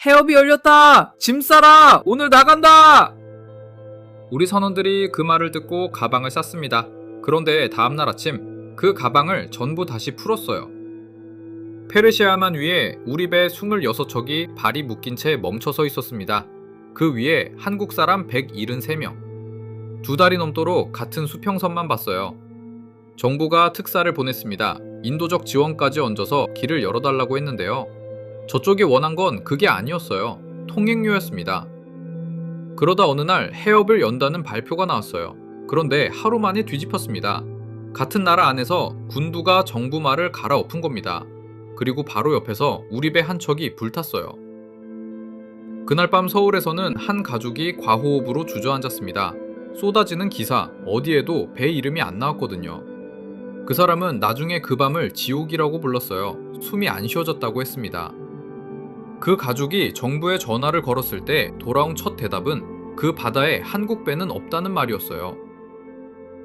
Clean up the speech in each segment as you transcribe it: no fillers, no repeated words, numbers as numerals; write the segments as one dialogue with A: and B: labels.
A: 해협이 열렸다! 짐 싸라! 오늘 나간다! 우리 선원들이 그 말을 듣고 가방을 쌌습니다. 그런데 다음날 아침 그 가방을 전부 다시 풀었어요. 페르시아만 위에 우리 배 26척이 발이 묶인 채 멈춰서 있었습니다. 그 위에 한국 사람 173명. 2달이 넘도록 같은 수평선만 봤어요. 정부가 특사를 보냈습니다. 인도적 지원까지 얹어서 길을 열어달라고 했는데요. 저쪽이 원한 건 그게 아니었어요. 통행료였습니다. 그러다 어느 날 해협을 연다는 발표가 나왔어요. 그런데 하루 만에 뒤집혔습니다. 같은 나라 안에서 군두가 정부 말을 갈아엎은 겁니다. 그리고 바로 옆에서 우리 배 한 척이 불탔어요. 그날 밤 서울에서는 한 가족이 과호흡으로 주저앉았습니다. 쏟아지는 기사, 어디에도 배 이름이 안 나왔거든요. 그 사람은 나중에 그 밤을 지옥이라고 불렀어요. 숨이 안 쉬어졌다고 했습니다. 그 가족이 정부에 전화를 걸었을 때 돌아온 첫 대답은 그 바다에 한국 배는 없다는 말이었어요.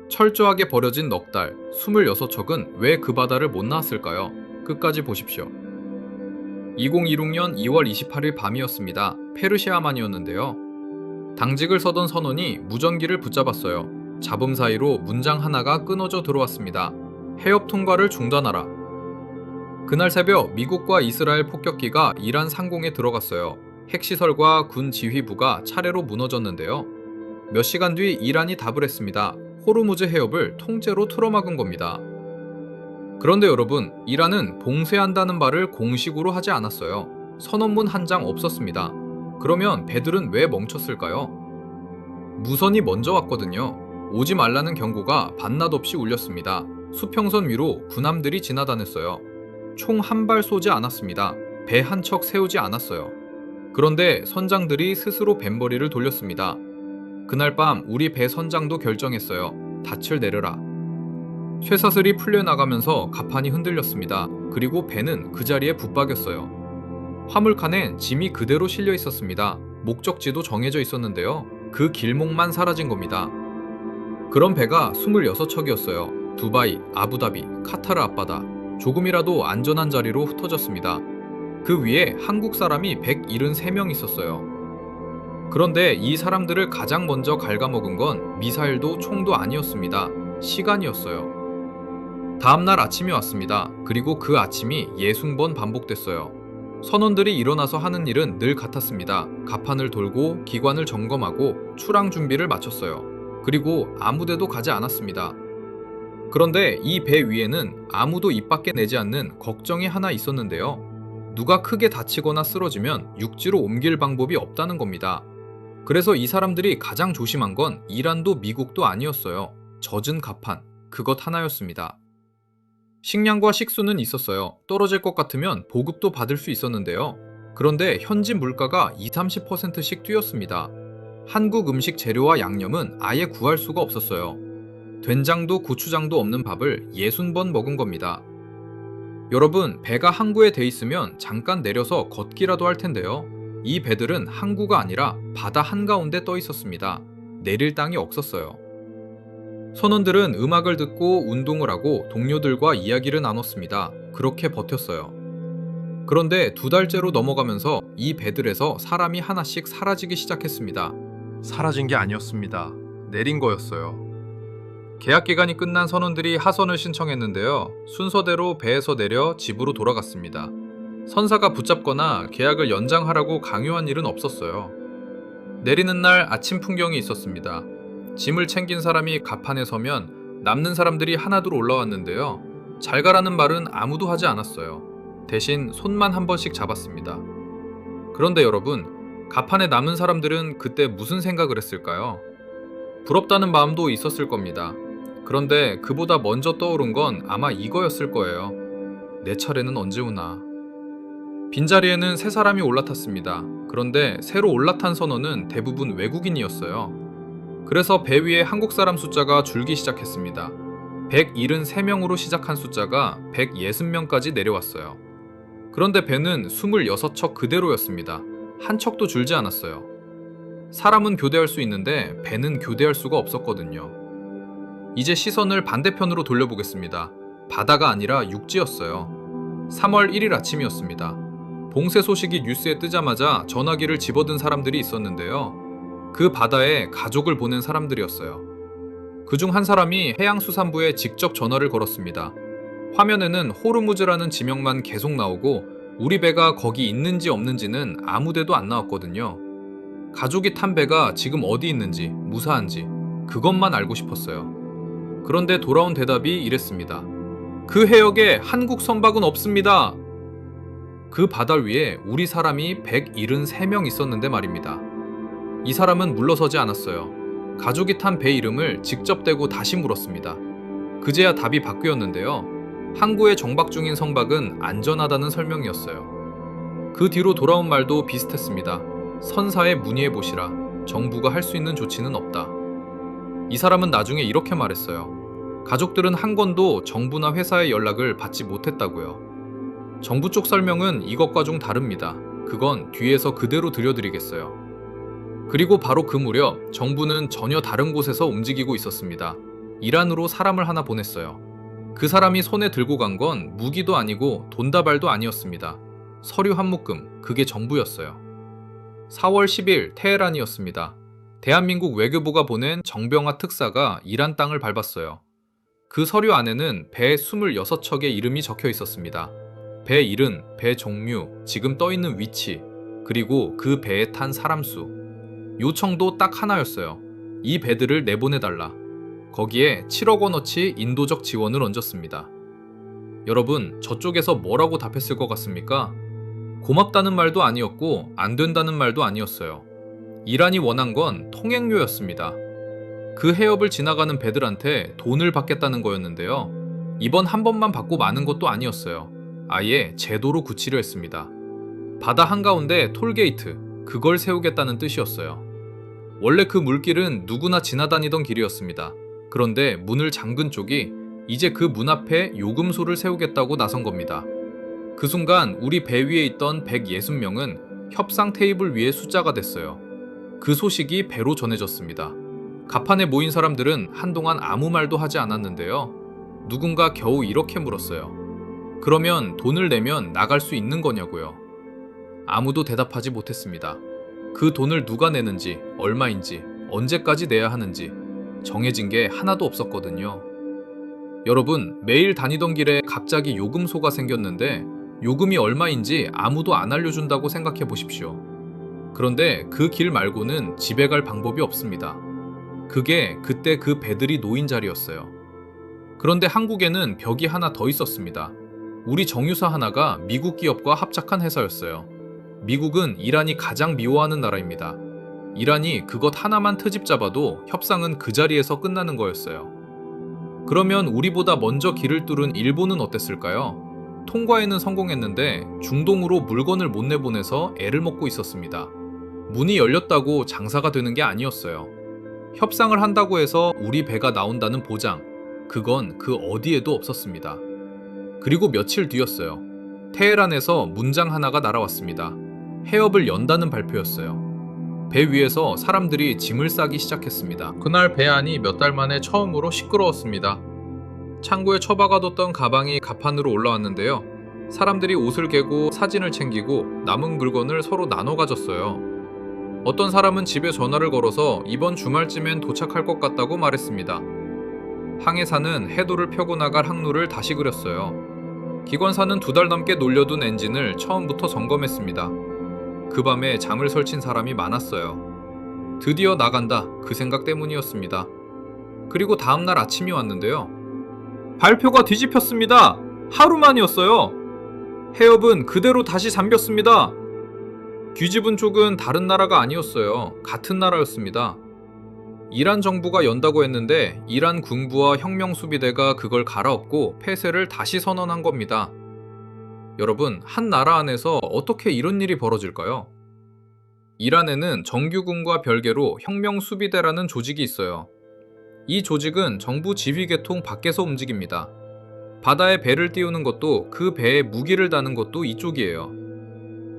A: 철저하게 버려진 넉 달, 26척은 왜 그 바다를 못 나왔을까요? 끝까지 보십시오. 2016년 2월 28일 밤이었습니다. 페르시아만이었는데요. 당직을 서던 선원이 무전기를 붙잡았어요. 잡음 사이로 문장 하나가 끊어져 들어왔습니다. 해협 통과를 중단하라. 그날 새벽 미국과 이스라엘 폭격기가 이란 상공에 들어갔어요. 핵시설과 군 지휘부가 차례로 무너졌는데요. 몇 시간 뒤 이란이 답을 했습니다. 호르무즈 해협을 통째로 틀어막은 겁니다. 그런데 여러분, 이란은 봉쇄한다는 말을 공식으로 하지 않았어요. 선언문 한 장 없었습니다. 그러면 배들은 왜 멈췄을까요? 무선이 먼저 왔거든요. 오지 말라는 경고가 반낮 없이 울렸습니다. 수평선 위로 군함들이 지나다녔어요. 총 한 발 쏘지 않았습니다. 배 한 척 세우지 않았어요. 그런데 선장들이 스스로 뱃머리를 돌렸습니다. 그날 밤 우리 배 선장도 결정했어요. 닻을 내려라. 쇠사슬이 풀려나가면서 갑판이 흔들렸습니다. 그리고 배는 그 자리에 붙박였어요. 화물칸엔 짐이 그대로 실려 있었습니다. 목적지도 정해져 있었는데요. 그 길목만 사라진 겁니다. 그런 배가 26척이었어요. 두바이, 아부다비, 카타르 앞바다. 조금이라도 안전한 자리로 흩어졌습니다. 그 위에 한국 사람이 173명 있었어요. 그런데 이 사람들을 가장 먼저 갉아먹은 건 미사일도 총도 아니었습니다. 시간이었어요. 다음날 아침이 왔습니다. 그리고 그 아침이 60번 반복됐어요. 선원들이 일어나서 하는 일은 늘 같았습니다. 갑판을 돌고 기관을 점검하고 출항 준비를 마쳤어요. 그리고 아무데도 가지 않았습니다. 그런데 이 배 위에는 아무도 입 밖에 내지 않는 걱정이 하나 있었는데요. 누가 크게 다치거나 쓰러지면 육지로 옮길 방법이 없다는 겁니다. 그래서 이 사람들이 가장 조심한 건 이란도 미국도 아니었어요. 젖은 갑판, 그것 하나였습니다. 식량과 식수는 있었어요. 떨어질 것 같으면 보급도 받을 수 있었는데요. 그런데 현지 물가가 20-30%씩 뛰었습니다. 한국 음식 재료와 양념은 아예 구할 수가 없었어요. 된장도 고추장도 없는 밥을 60번 먹은 겁니다. 여러분, 배가 항구에 돼 있으면 잠깐 내려서 걷기라도 할 텐데요. 이 배들은 항구가 아니라 바다 한가운데 떠 있었습니다. 내릴 땅이 없었어요. 선원들은 음악을 듣고 운동을 하고 동료들과 이야기를 나눴습니다. 그렇게 버텼어요. 그런데 2달째로 넘어가면서 이 배들에서 사람이 하나씩 사라지기 시작했습니다.
B: 사라진 게 아니었습니다. 내린 거였어요.
A: 계약 기간이 끝난 선원들이 하선을 신청했는데요. 순서대로 배에서 내려 집으로 돌아갔습니다. 선사가 붙잡거나 계약을 연장하라고 강요한 일은 없었어요. 내리는 날 아침 풍경이 있었습니다. 짐을 챙긴 사람이 갑판에 서면 남는 사람들이 하나둘 올라왔는데요. 잘 가라는 말은 아무도 하지 않았어요. 대신 손만 한 번씩 잡았습니다. 그런데 여러분, 갑판에 남은 사람들은 그때 무슨 생각을 했을까요? 부럽다는 마음도 있었을 겁니다. 그런데 그보다 먼저 떠오른 건 아마 이거였을 거예요. 내 차례는 언제 오나. 빈자리에는 세 사람이 올라탔습니다. 그런데 새로 올라탄 선원은 대부분 외국인이었어요. 그래서 배 위에 한국 사람 숫자가 줄기 시작했습니다. 173명으로 시작한 숫자가 160명까지 내려왔어요. 그런데 배는 26척 그대로였습니다. 한 척도 줄지 않았어요. 사람은 교대할 수 있는데 배는 교대할 수가 없었거든요. 이제 시선을 반대편으로 돌려보겠습니다. 바다가 아니라 육지였어요. 3월 1일 아침이었습니다. 봉쇄 소식이 뉴스에 뜨자마자 전화기를 집어든 사람들이 있었는데요. 그 바다에 가족을 보낸 사람들이었어요. 그중 한 사람이 해양수산부에 직접 전화를 걸었습니다. 화면에는 호르무즈라는 지명만 계속 나오고 우리 배가 거기 있는지 없는지는 아무 데도 안 나왔거든요. 가족이 탄 배가 지금 어디 있는지, 무사한지 그것만 알고 싶었어요. 그런데 돌아온 대답이 이랬습니다. 그 해역에 한국 선박은 없습니다. 그 바다 위에 우리 사람이 173명 있었는데 말입니다. 이 사람은 물러서지 않았어요. 가족이 탄 배 이름을 직접 대고 다시 물었습니다. 그제야 답이 바뀌었는데요. 항구에 정박 중인 선박은 안전하다는 설명이었어요. 그 뒤로 돌아온 말도 비슷했습니다. 선사에 문의해 보시라. 정부가 할 수 있는 조치는 없다. 이 사람은 나중에 이렇게 말했어요. 가족들은 한 건도 정부나 회사의 연락을 받지 못했다고요. 정부 쪽 설명은 이것과 좀 다릅니다. 그건 뒤에서 그대로 들려드리겠어요. 그리고 바로 그 무렵 정부는 전혀 다른 곳에서 움직이고 있었습니다. 이란으로 사람을 하나 보냈어요. 그 사람이 손에 들고 간 건 무기도 아니고 돈다발도 아니었습니다. 서류 한 묶음, 그게 전부였어요. 4월 10일 테헤란이었습니다. 대한민국 외교부가 보낸 정병화 특사가 이란 땅을 밟았어요. 그 서류 안에는 배 26척의 이름이 적혀 있었습니다. 배 이름, 배 종류, 지금 떠 있는 위치, 그리고 그 배에 탄 사람 수. 요청도 딱 하나였어요. 이 배들을 내보내달라. 거기에 7억 원어치 인도적 지원을 얹었습니다. 여러분, 저쪽에서 뭐라고 답했을 것 같습니까? 고맙다는 말도 아니었고 안 된다는 말도 아니었어요. 이란이 원한 건 통행료였습니다. 그 해협을 지나가는 배들한테 돈을 받겠다는 거였는데요. 이번 한 번만 받고 마는 것도 아니었어요. 아예 제도로 굳히려 했습니다. 바다 한가운데 톨게이트, 그걸 세우겠다는 뜻이었어요. 원래 그 물길은 누구나 지나다니던 길이었습니다. 그런데 문을 잠근 쪽이 이제 그 문 앞에 요금소를 세우겠다고 나선 겁니다. 그 순간 우리 배 위에 있던 160명은 협상 테이블 위의 숫자가 됐어요. 그 소식이 배로 전해졌습니다. 갑판에 모인 사람들은 한동안 아무 말도 하지 않았는데요. 누군가 겨우 이렇게 물었어요. 그러면 돈을 내면 나갈 수 있는 거냐고요. 아무도 대답하지 못했습니다. 그 돈을 누가 내는지, 얼마인지, 언제까지 내야 하는지 정해진 게 하나도 없었거든요. 여러분, 매일 다니던 길에 갑자기 요금소가 생겼는데 요금이 얼마인지 아무도 안 알려준다고 생각해 보십시오. 그런데 그 길 말고는 집에 갈 방법이 없습니다. 그게 그때 그 배들이 놓인 자리였어요. 그런데 한국에는 벽이 하나 더 있었습니다. 우리 정유사 하나가 미국 기업과 합작한 회사였어요. 미국은 이란이 가장 미워하는 나라입니다. 이란이 그것 하나만 트집 잡아도 협상은 그 자리에서 끝나는 거였어요. 그러면 우리보다 먼저 길을 뚫은 일본은 어땠을까요? 통과에는 성공했는데 중동으로 물건을 못 내보내서 애를 먹고 있었습니다. 문이 열렸다고 장사가 되는 게 아니었어요. 협상을 한다고 해서 우리 배가 나온다는 보장, 그건 그 어디에도 없었습니다. 그리고 며칠 뒤였어요. 테헤란에서 문장 하나가 날아왔습니다. 해협을 연다는 발표였어요. 배 위에서 사람들이 짐을 싸기 시작했습니다. 그날 배 안이 몇 달 만에 처음으로 시끄러웠습니다. 창고에 처박아뒀던 가방이 갑판으로 올라왔는데요. 사람들이 옷을 개고 사진을 챙기고 남은 물건을 서로 나눠 가졌어요. 어떤 사람은 집에 전화를 걸어서 이번 주말쯤엔 도착할 것 같다고 말했습니다. 항해사는 해도를 펴고 나갈 항로를 다시 그렸어요. 기관사는 2달 넘게 놀려둔 엔진을 처음부터 점검했습니다. 그 밤에 잠을 설친 사람이 많았어요. 드디어 나간다, 그 생각 때문이었습니다. 그리고 다음날 아침이 왔는데요. 발표가 뒤집혔습니다. 하루만이었어요. 해협은 그대로 다시 잠겼습니다. 뒤집은 쪽은 다른 나라가 아니었어요. 같은 나라였습니다. 이란 정부가 연다고 했는데 이란 군부와 혁명수비대가 그걸 갈아엎고 폐쇄를 다시 선언한 겁니다. 여러분, 한 나라 안에서 어떻게 이런 일이 벌어질까요? 이란에는 정규군과 별개로 혁명수비대라는 조직이 있어요. 이 조직은 정부 지휘계통 밖에서 움직입니다. 바다에 배를 띄우는 것도 그 배에 무기를 다는 것도 이쪽이에요.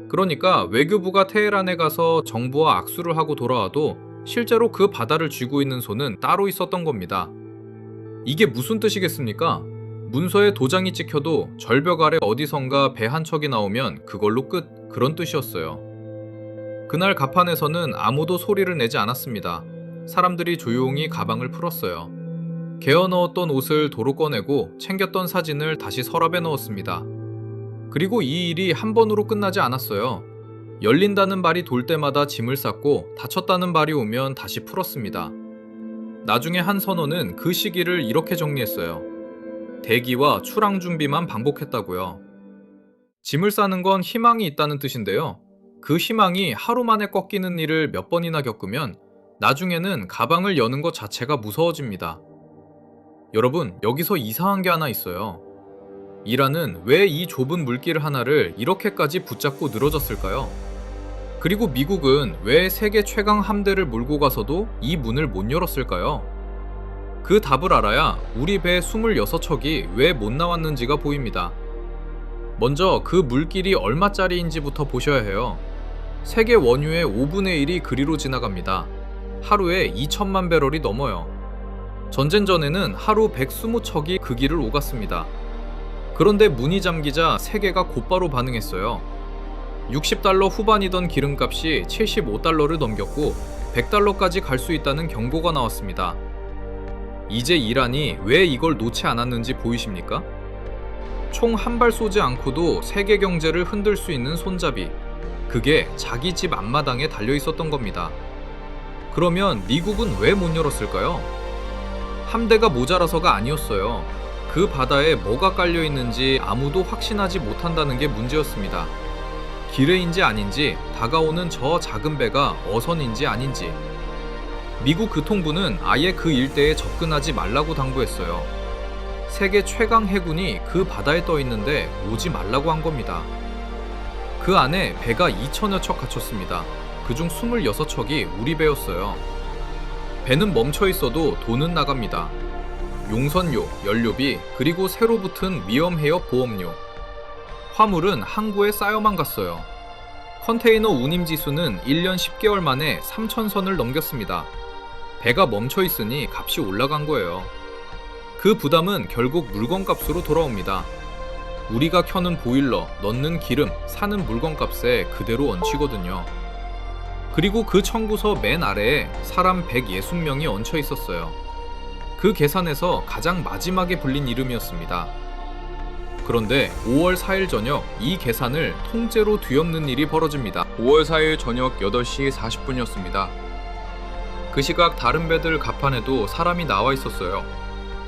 A: 그러니까 외교부가 테헤란에 가서 정부와 악수를 하고 돌아와도 실제로 그 바다를 쥐고 있는 손은 따로 있었던 겁니다. 이게 무슨 뜻이겠습니까? 문서에 도장이 찍혀도 절벽 아래 어디선가 배 한 척이 나오면 그걸로 끝. 그런 뜻이었어요. 그날 갑판에서는 아무도 소리를 내지 않았습니다. 사람들이 조용히 가방을 풀었어요. 개어 넣었던 옷을 도로 꺼내고 챙겼던 사진을 다시 서랍에 넣었습니다. 그리고 이 일이 한 번으로 끝나지 않았어요. 열린다는 말이 돌 때마다 짐을 쌌고 닫혔다는 말이 오면 다시 풀었습니다. 나중에 한 선원은 그 시기를 이렇게 정리했어요. 대기와 출항 준비만 반복했다고요. 짐을 싸는 건 희망이 있다는 뜻인데요. 그 희망이 하루 만에 꺾이는 일을 몇 번이나 겪으면 나중에는 가방을 여는 것 자체가 무서워집니다. 여러분, 여기서 이상한 게 하나 있어요. 이란은 왜 이 좁은 물길 하나를 이렇게까지 붙잡고 늘어졌을까요? 그리고 미국은 왜 세계 최강 함대를 몰고 가서도 이 문을 못 열었을까요? 그 답을 알아야 우리 배 26척이 왜 못 나왔는지가 보입니다. 먼저 그 물길이 얼마짜리인지부터 보셔야 해요. 세계 원유의 5분의 1이 그리로 지나갑니다. 하루에 2천만 배럴이 넘어요. 전쟁 전에는 하루 120척이 그 길을 오갔습니다. 그런데 문이 잠기자 세계가 곧바로 반응했어요. 60달러 후반이던 기름값이 75달러를 넘겼고 100달러까지 갈 수 있다는 경고가 나왔습니다. 이제 이란이 왜 이걸 놓지 않았는지 보이십니까? 총 한 발 쏘지 않고도 세계 경제를 흔들 수 있는 손잡이, 그게 자기 집 앞마당에 달려 있었던 겁니다. 그러면 미국은 왜 못 열었을까요? 함대가 모자라서가 아니었어요. 그 바다에 뭐가 깔려 있는지 아무도 확신하지 못한다는 게 문제였습니다. 기뢰인지 아닌지, 다가오는 저 작은 배가 어선인지 아닌지. 미국 교통부는 아예 그 일대에 접근하지 말라고 당부했어요. 세계 최강 해군이 그 바다에 떠 있는데 오지 말라고 한 겁니다. 그 안에 배가 2천여 척 갇혔습니다. 그중 26척이 우리 배였어요. 배는 멈춰 있어도 돈은 나갑니다. 용선료, 연료비, 그리고 새로 붙은 위험해역 보험료. 화물은 항구에 쌓여만 갔어요. 컨테이너 운임 지수는 1년 10개월 만에 3,000선을 넘겼습니다. 배가 멈춰 있으니 값이 올라간 거예요. 그 부담은 결국 물건값으로 돌아옵니다. 우리가 켜는 보일러, 넣는 기름, 사는 물건값에 그대로 얹히거든요. 그리고 그 청구서 맨 아래에 사람 160명이 얹혀 있었어요. 그 계산에서 가장 마지막에 불린 이름이었습니다. 그런데 5월 4일 저녁 이 계산을 통째로 뒤엎는 일이 벌어집니다. 5월 4일 저녁 8시 40분이었습니다. 그 시각 다른 배들 갑판에도 사람이 나와 있었어요.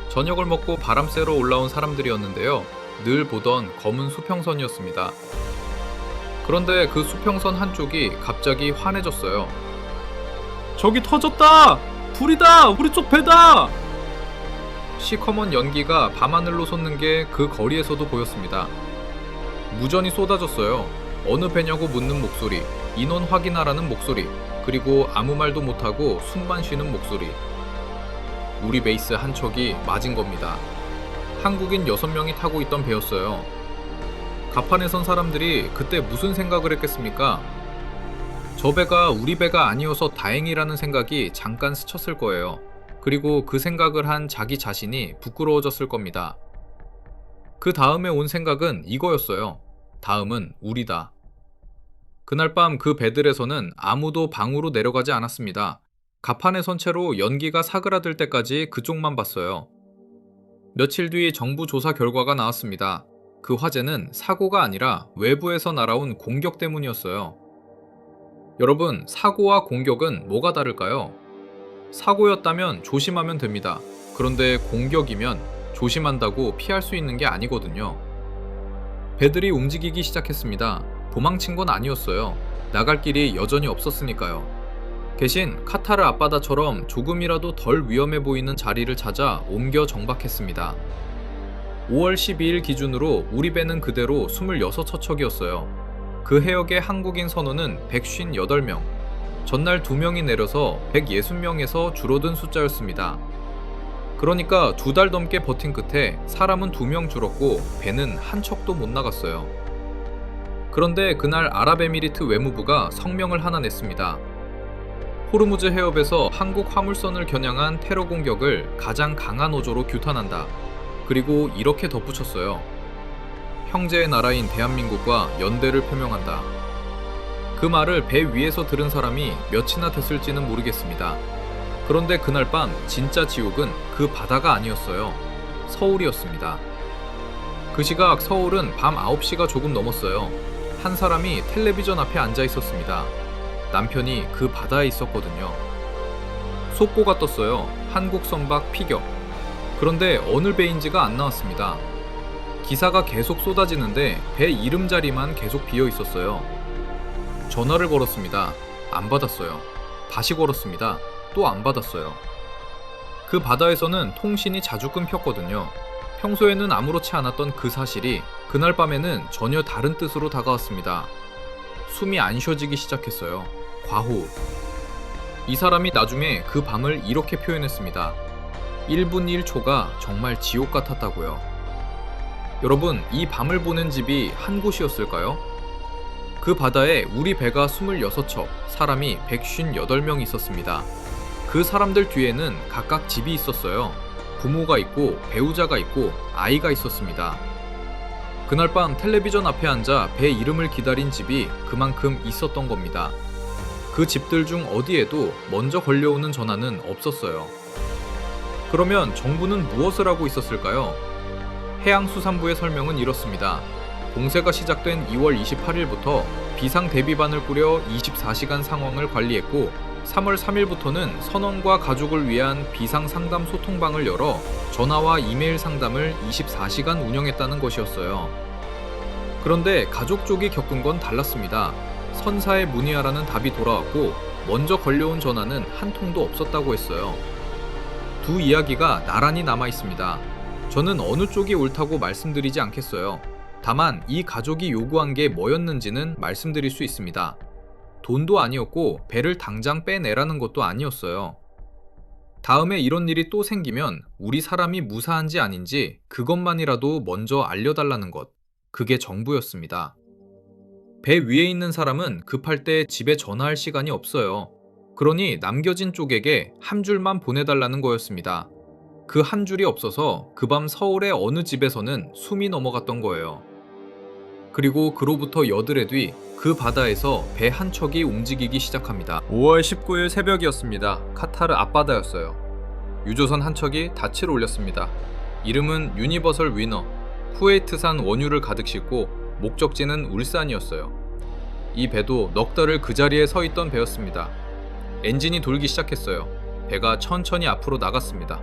A: 저녁을 먹고 바람 쐬러 올라온 사람들이었는데요. 늘 보던 검은 수평선이었습니다. 그런데 그 수평선 한쪽이 갑자기 환해졌어요. 저기 터졌다! 불이다! 우리 쪽 배다! 시커먼 연기가 밤하늘로 솟는 게 그 거리에서도 보였습니다. 무전이 쏟아졌어요. 어느 배냐고 묻는 목소리, 인원 확인하라는 목소리, 그리고 아무 말도 못하고 숨만 쉬는 목소리. 우리 베이스 한 척이 맞은 겁니다. 한국인 6명이 타고 있던 배였어요. 갑판에 선 사람들이 그때 무슨 생각을 했겠습니까? 저 배가 우리 배가 아니어서 다행이라는 생각이 잠깐 스쳤을 거예요. 그리고 그 생각을 한 자기 자신이 부끄러워졌을 겁니다. 그 다음에 온 생각은 이거였어요. 다음은 우리다. 그날 밤 그 배들에서는 아무도 방으로 내려가지 않았습니다. 갑판에 선 채로 연기가 사그라들 때까지 그쪽만 봤어요. 며칠 뒤 정부 조사 결과가 나왔습니다. 그 화재는 사고가 아니라 외부에서 날아온 공격 때문이었어요. 여러분, 사고와 공격은 뭐가 다를까요? 사고였다면 조심하면 됩니다. 그런데 공격이면 조심한다고 피할 수 있는 게 아니거든요. 배들이 움직이기 시작했습니다. 도망친 건 아니었어요. 나갈 길이 여전히 없었으니까요. 대신 카타르 앞바다처럼 조금이라도 덜 위험해 보이는 자리를 찾아 옮겨 정박했습니다. 5월 12일 기준으로 우리 배는 그대로 26척이었어요. 그 해역의 한국인 선원은 158명, 전날 2명이 내려서 160명에서 줄어든 숫자였습니다. 그러니까 2달 넘게 버틴 끝에 사람은 2명 줄었고 배는 한 척도 못 나갔어요. 그런데 그날 아랍에미리트 외무부가 성명을 하나 냈습니다. 호르무즈 해협에서 한국 화물선을 겨냥한 테러 공격을 가장 강한 어조로 규탄한다. 그리고 이렇게 덧붙였어요. 형제의 나라인 대한민국과 연대를 표명한다. 그 말을 배 위에서 들은 사람이 몇이나 됐을지는 모르겠습니다. 그런데 그날 밤 진짜 지옥은 그 바다가 아니었어요. 서울이었습니다. 그 시각 서울은 밤 9시가 조금 넘었어요. 한 사람이 텔레비전 앞에 앉아 있었습니다. 남편이 그 바다에 있었거든요. 속보가 떴어요. 한국 선박 피격. 그런데 어느 배인지가 안 나왔습니다. 기사가 계속 쏟아지는데 배 이름 자리만 계속 비어 있었어요. 전화를 걸었습니다. 안 받았어요. 다시 걸었습니다. 또 안 받았어요. 그 바다에서는 통신이 자주 끊겼거든요. 평소에는 아무렇지 않았던 그 사실이 그날 밤에는 전혀 다른 뜻으로 다가왔습니다. 숨이 안 쉬어지기 시작했어요. 과호흡. 이 사람이 나중에 그 밤을 이렇게 표현했습니다. 1분 1초가 정말 지옥 같았다고요. 여러분, 이 밤을 보낸 집이 한 곳이었을까요? 그 바다에 우리 배가 26척, 사람이 158명 있었습니다. 그 사람들 뒤에는 각각 집이 있었어요. 부모가 있고 배우자가 있고 아이가 있었습니다. 그날 밤 텔레비전 앞에 앉아 배 이름을 기다린 집이 그만큼 있었던 겁니다. 그 집들 중 어디에도 먼저 걸려오는 전화는 없었어요. 그러면 정부는 무엇을 하고 있었을까요? 해양수산부의 설명은 이렇습니다. 공세가 시작된 2월 28일부터 비상대비반을 꾸려 24시간 상황을 관리했고 3월 3일부터는 선원과 가족을 위한 비상상담 소통방을 열어 전화와 이메일 상담을 24시간 운영했다는 것이었어요. 그런데 가족 쪽이 겪은 건 달랐습니다. 선사에 문의하라는 답이 돌아왔고 먼저 걸려온 전화는 한 통도 없었다고 했어요. 두 이야기가 나란히 남아 있습니다. 저는 어느 쪽이 옳다고 말씀드리지 않겠어요. 다만 이 가족이 요구한 게 뭐였는지는 말씀드릴 수 있습니다. 돈도 아니었고 배를 당장 빼내라는 것도 아니었어요. 다음에 이런 일이 또 생기면 우리 사람이 무사한지 아닌지 그것만이라도 먼저 알려달라는 것. 그게 정부였습니다. 배 위에 있는 사람은 급할 때 집에 전화할 시간이 없어요. 그러니 남겨진 쪽에게 한 줄만 보내달라는 거였습니다. 그 한 줄이 없어서 그 밤 서울의 어느 집에서는 숨이 넘어갔던 거예요. 그리고 그로부터 여드레 뒤 그 바다에서 배 한 척이 움직이기 시작합니다. 5월 19일 새벽이었습니다. 카타르 앞바다였어요. 유조선 한 척이 닻을 올렸습니다. 이름은 유니버설 위너. 쿠웨이트산 원유를 가득 싣고 목적지는 울산이었어요. 이 배도 넉 달을 그 자리에 서 있던 배였습니다. 엔진이 돌기 시작했어요. 배가 천천히 앞으로 나갔습니다.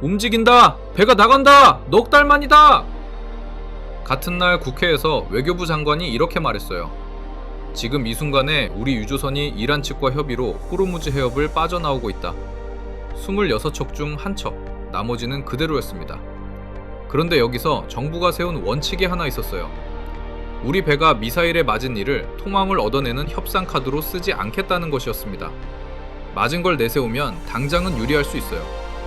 A: 움직인다! 배가 나간다! 넉 달 만이다! 같은 날 국회에서 외교부 장관이 이렇게 말했어요. 지금 이 순간에 우리 유조선이 이란 측과 협의로 호르무즈 해협을 빠져나오고 있다. 26척 중 한 척, 나머지는 그대로였습니다. 그런데 여기서 정부가 세운 원칙이 하나 있었어요. 우리 배가 미사일에 맞은 일을 통황을 얻어내는 협상 카드로 쓰지 않겠다는 것이었습니다. 맞은 걸 내세우면 당장은 유리할 수 있어요.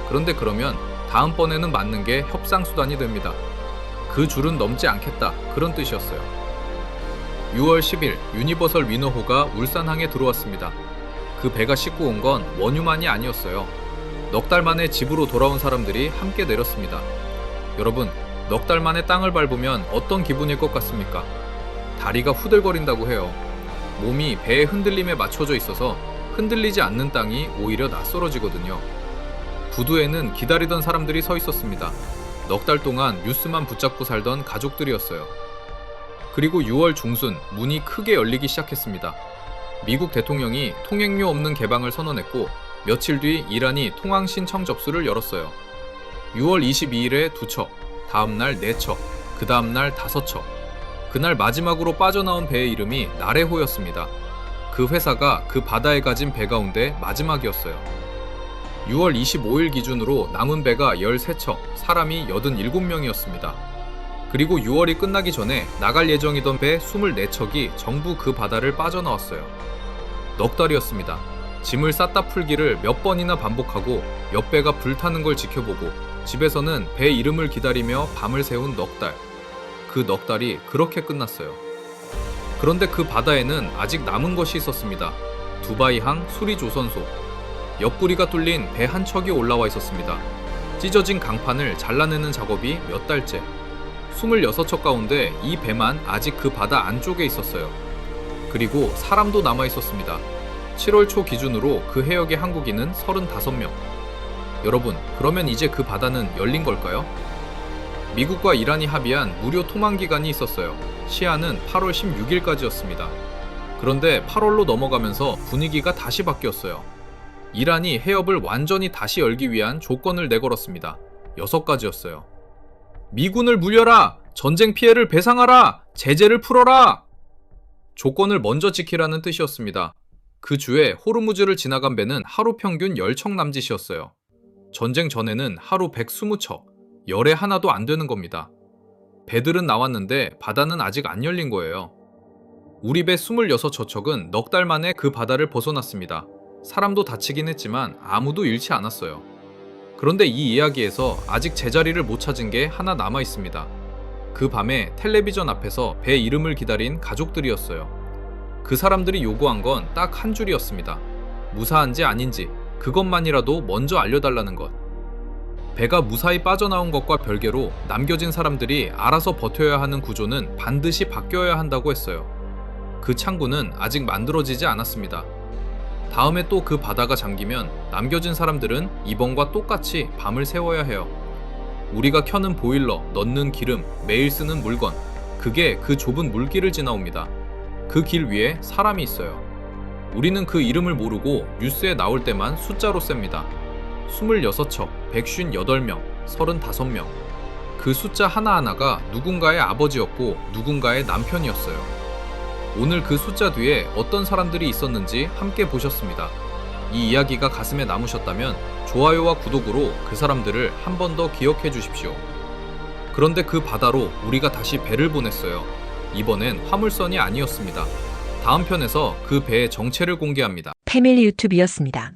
A: 그런데 그러면 다음번에는 맞는 게 협상 수단이 됩니다. 그 줄은 넘지 않겠다, 그런 뜻이었어요. 6월 10일 유니버설 위너호가 울산항에 들어왔습니다. 그 배가 싣고 온 건 원유만이 아니었어요. 넉 달 만에 집으로 돌아온 사람들이 함께 내렸습니다. 여러분, 넉 달 만에 땅을 밟으면 어떤 기분일 것 같습니까? 다리가 후들거린다고 해요. 몸이 배의 흔들림에 맞춰져 있어서 흔들리지 않는 땅이 오히려 낯설어지거든요. 구두에는 기다리던 사람들이 서 있었습니다. 넉 달 동안 뉴스만 붙잡고 살던 가족들이었어요. 그리고 6월 중순 문이 크게 열리기 시작했습니다. 미국 대통령이 통행료 없는 개방을 선언했고 며칠 뒤 이란이 통항 신청 접수를 열었어요. 6월 22일에 2척, 다음날 4척, 그 다음날 5척. 그날 마지막으로 빠져나온 배의 이름이 나레호였습니다. 그 회사가 그 바다에 가진 배 가운데 마지막이었어요. 6월 25일 기준으로 남은 배가 13척, 사람이 87명이었습니다. 그리고 6월이 끝나기 전에 나갈 예정이던 배 24척이 전부 그 바다를 빠져나왔어요. 넉 달이었습니다. 짐을 쌌다 풀기를 몇 번이나 반복하고 옆 배가 불타는 걸 지켜보고 집에서는 배 이름을 기다리며 밤을 새운 넉 달. 그 넉 달이 그렇게 끝났어요. 그런데 그 바다에는 아직 남은 것이 있었습니다. 두바이항 수리조선소. 옆구리가 뚫린 배 한 척이 올라와 있었습니다. 찢어진 강판을 잘라내는 작업이 몇 달째. 26척 가운데 이 배만 아직 그 바다 안쪽에 있었어요. 그리고 사람도 남아 있었습니다. 7월 초 기준으로 그 해역의 한국인은 35명. 여러분, 그러면 이제 그 바다는 열린 걸까요? 미국과 이란이 합의한 무료 통항 기간이 있었어요. 시한은 8월 16일까지였습니다. 그런데 8월로 넘어가면서 분위기가 다시 바뀌었어요. 이란이 해협을 완전히 다시 열기 위한 조건을 내걸었습니다. 6가지였어요. 미군을 물려라! 전쟁 피해를 배상하라! 제재를 풀어라! 조건을 먼저 지키라는 뜻이었습니다. 그 주에 호르무즈를 지나간 배는 하루 평균 10척 남짓이었어요. 전쟁 전에는 하루 120척, 열에 하나도 안 되는 겁니다. 배들은 나왔는데 바다는 아직 안 열린 거예요. 우리 배 26저척은 넉 달 만에 그 바다를 벗어났습니다. 사람도 다치긴 했지만 아무도 잃지 않았어요. 그런데 이 이야기에서 아직 제자리를 못 찾은 게 하나 남아 있습니다. 그 밤에 텔레비전 앞에서 배 이름을 기다린 가족들이었어요. 그 사람들이 요구한 건 딱 한 줄이었습니다. 무사한지 아닌지 그것만이라도 먼저 알려달라는 것. 배가 무사히 빠져나온 것과 별개로 남겨진 사람들이 알아서 버텨야 하는 구조는 반드시 바뀌어야 한다고 했어요. 그 창구는 아직 만들어지지 않았습니다. 다음에 또 그 바다가 잠기면 남겨진 사람들은 이번과 똑같이 밤을 새워야 해요. 우리가 켜는 보일러, 넣는 기름, 매일 쓰는 물건, 그게 그 좁은 물길을 지나옵니다. 그 길 위에 사람이 있어요. 우리는 그 이름을 모르고 뉴스에 나올 때만 숫자로 셉니다. 26척, 158명, 35명. 그 숫자 하나하나가 누군가의 아버지였고 누군가의 남편이었어요. 오늘 그 숫자 뒤에 어떤 사람들이 있었는지 함께 보셨습니다. 이 이야기가 가슴에 남으셨다면 좋아요와 구독으로 그 사람들을 한 번 더 기억해 주십시오. 그런데 그 바다로 우리가 다시 배를 보냈어요. 이번엔 화물선이 아니었습니다. 다음 편에서 그 배의 정체를 공개합니다.
C: 패밀리 유튜브였습니다.